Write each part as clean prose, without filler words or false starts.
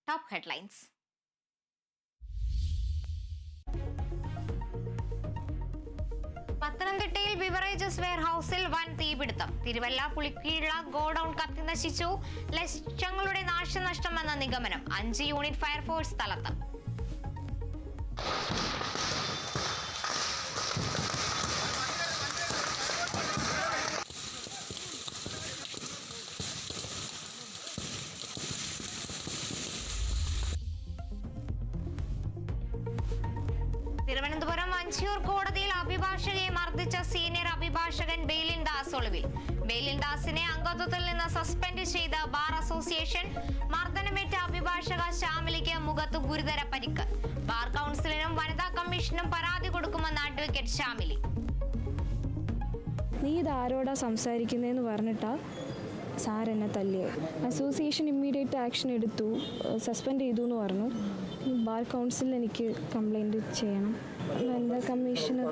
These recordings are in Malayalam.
Top headlines. പത്തനംതിട്ടയിൽ ബിവറേജസ് വെയർഹൌസിൽ വൻ തീപിടുത്തം. തിരുവല്ല പുളിക്കീഴ ഗോഡൌൺ കത്തി നശിച്ചു. ലക്ഷങ്ങളുടെ നാശനഷ്ടമെന്ന നിഗമനം. 5 യൂണിറ്റ് ഫയർഫോഴ്സ് സ്ഥലത്ത്. തിരുവനന്തപുരം വഞ്ചിയൂർ കോടതിയിൽ അഭിഭാഷകയെ മർദ്ദിച്ച സീനിയർ അഭിഭാഷകൻ ബെയിലിൻ ദാസ് ഒളിവിൽ. ബെയിലിൻ ദാസിനെ അംഗത്വത്തിൽ നിന്ന് സസ്പെൻഡ് ചെയ്ത ബാർ അസോസിയേഷൻ. മർദ്ദനമേറ്റ അഭിഭാഷക ശ്യാമിലിക്ക് മുഖത്ത് ഗുരുതര പരിക്ക്. ബാർ കൗൺസിലിനും വനിതാ കമ്മീഷനും പരാതി കൊടുക്കുമെന്ന് അഡ്വക്കേറ്റ് ശ്യാമിലി. നീ ഇത് ആരോടാ സംസാരിക്കുന്നതെന്ന് പറഞ്ഞിട്ടാ സാർ എന്നെ തല്ലിയത്. അസോസിയേഷൻ ഇമ്മീഡിയറ്റ് ആക്ഷൻ എടുത്തു, സസ്പെൻഡ് ചെയ്തു എന്ന് പറഞ്ഞു. ബാർ കൗൺസിലിൽ എനിക്ക് കംപ്ലൈൻറ്റ് ചെയ്യണം. വനിതാ കമ്മീഷന്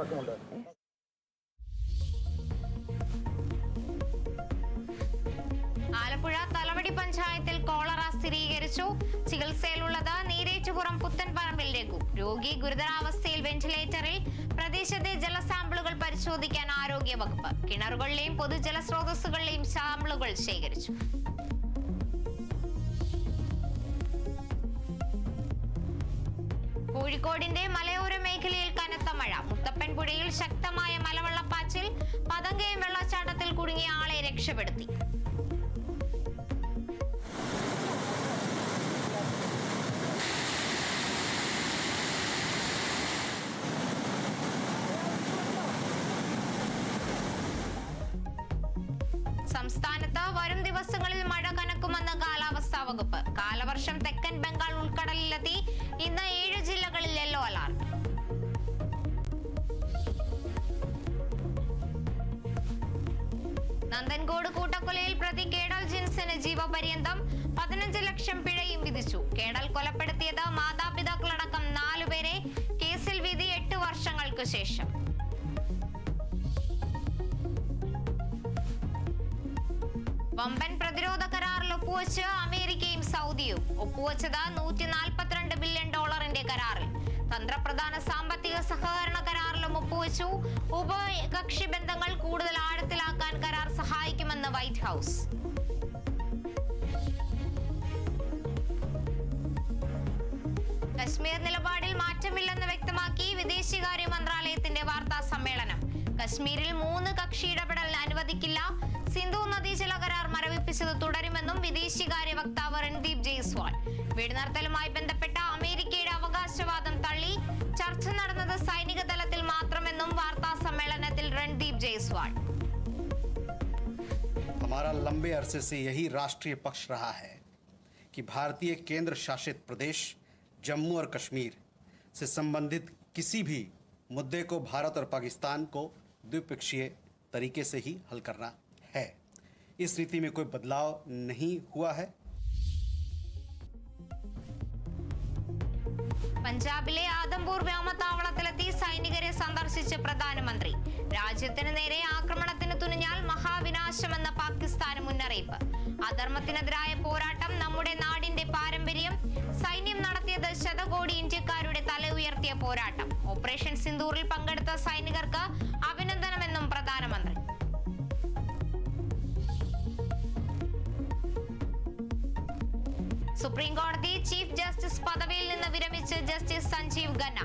ആലപ്പുഴ തലവടി പഞ്ചായത്തിൽ കോളറ സ്ഥിരീകരിച്ചു. ചികിത്സയിലുള്ളത് നീരേറ്റുപുറം പുത്തൻപറമ്പിൽ രഘു. രോഗി ഗുരുതരാവസ്ഥയിൽ വെന്റിലേറ്ററിൽ. പ്രദേശത്തെ ജലസാമ്പിളുകൾ പരിശോധിക്കാൻ ആരോഗ്യ വകുപ്പ്. കിണറുകളിലെയും പൊതുജലസ്രോതസ്സുകളിലെയും സാമ്പിളുകൾ ശേഖരിച്ചു. കോഴിക്കോടിന്റെ മലയോര മേഖലയിൽ കനത്ത മഴ. മുത്തപ്പൻ പുഴയിൽ ശക്തമായ മലവെള്ളപ്പാച്ചിൽ. പതങ്കയം വെള്ളച്ചാട്ടത്തിൽ കുടുങ്ങിയ ആളെ രക്ഷപ്പെടുത്തി. സംസ്ഥാനത്ത് വരും ദിവസങ്ങളിൽ മഴ കനക്കുമെന്ന് കാലാവസ്ഥാ വകുപ്പ്. കാലവർഷം തെക്കൻ ബംഗാൾ ഉൾക്കടലിലെത്തി. ഇന്ന് 7 ജില്ലകളിൽ യെല്ലോ അലർട്ട്. നന്ദൻകോട് കൂട്ടക്കൊലയിൽ പ്രതി കേഡൽ ജിൻസിന് ജീവപര്യന്തം. 15 ലക്ഷം പിഴയും വിധിച്ചു. കേഡൽ കൊലപ്പെടുത്തിയത് മാതാപിതാക്കളടക്കം 4 പേരെ. കേസിൽ വിധി 8 വർഷങ്ങൾക്ക് ശേഷം. വമ്പൻ പ്രതിരോധ കരാറിൽ ഒപ്പുവെച്ച് അമേരിക്കയും സൗദിയും. ഒപ്പുവെച്ചത് $142 ബില്യൺ കരാറിൽ. തന്ത്രപ്രധാന സാമ്പത്തിക സഹകരണ കരാറിലും ഒപ്പുവെച്ചു. ഉഭയകക്ഷി ബന്ധങ്ങൾ കൂടുതൽ ആഴത്തിലാക്കാൻ കരാർ സഹായിക്കുമെന്ന് വൈറ്റ് ഹൌസ്. കശ്മീർ നിലപാടിൽ മാറ്റമില്ലെന്ന് വ്യക്തമാക്കി വിദേശകാര്യ മന്ത്രാലയത്തിന്റെ വാർത്താ സമ്മേളനം. കശ്മീരിൽ 3 കക്ഷി ഇടപെടൽ അനുവദിക്കില്ല. സിന്ധു നദീജല കരാർ മരവിപ്പിച്ചത് തുടരുമെന്നും വിദേശകാര്യ വക്താവ് രൺദീപ് ജയ്സ്വാൾ. വെടിനിർത്തലുമായി ബന്ധപ്പെട്ട അമേരിക്കയുടെ അവകാശവാദം തള്ളി. ചർച്ച നടന്നത് സൈനിക തലത്തിൽ മാത്രമെന്നും വാർത്താ സമ്മേളനത്തിൽ രൺദീപ് ജയ്സ്വാൾ. हमारा लंबे अरसे से यही राष्ट्रीय पक्ष रहा है कि भारतीय केंद्र शासित प्रदेश जम्मू और कश्मीर से संबंधित किसी भी मुद्दे को भारत और पाकिस्तान को द्विपक्षीय तरीके से ही हल करना है. इस रीति में कोई बदलाव नहीं हुआ है. പഞ്ചാബിലെ ആദംപൂർ വ്യോമത്താവളത്തിലെത്തി സൈനികരെ സന്ദർശിച്ച് പ്രധാനമന്ത്രി. രാജ്യത്തിന് നേരെ ആക്രമണത്തിന് തുനിഞ്ഞാൽ മഹാവിനാശമെന്ന പാകിസ്ഥാന് മുന്നറിയിപ്പ്. അധർമ്മത്തിനെതിരായ പോരാട്ടം നമ്മുടെ നാടിന്റെ പാരമ്പര്യം. സൈന്യം നടത്തിയത് ശതകോടി ഇന്ത്യക്കാരുടെ തല ഉയർത്തിയ പോരാട്ടം. ഓപ്പറേഷൻ സിന്ദൂറിൽ പങ്കെടുത്ത സൈനികർക്ക് അഭിനന്ദനമെന്നും പ്രധാനമന്ത്രി. സുപ്രീം കോടതി ചീഫ് ജസ്റ്റിസ് പദവിയിൽ നിന്ന് വിരമിച്ച് ജസ്റ്റിസ് സഞ്ജീവ് ഖന്ന.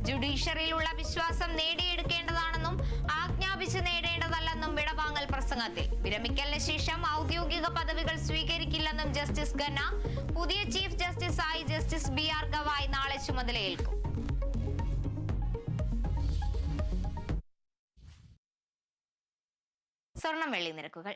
ജുഡീഷ്യറിയിലുള്ള വിശ്വാസം നേടിയെടുക്കേണ്ടതാണെന്നും ആജ്ഞാപിച്ച് നേടേണ്ടതല്ലെന്നും വിടവാങ്ങൽ പ്രസംഗത്തിൽ. വിരമിക്കലിന് ശേഷം ഔദ്യോഗിക പദവികൾ സ്വീകരിക്കില്ലെന്നും ജസ്റ്റിസ് ഖന്ന. പുതിയ ചീഫ് ജസ്റ്റിസായി ജസ്റ്റിസ് BR ഗവായ് നാളെ ചുമതലയേൽക്കും. സ്വർണം വെള്ളി നിരക്കുകൾ.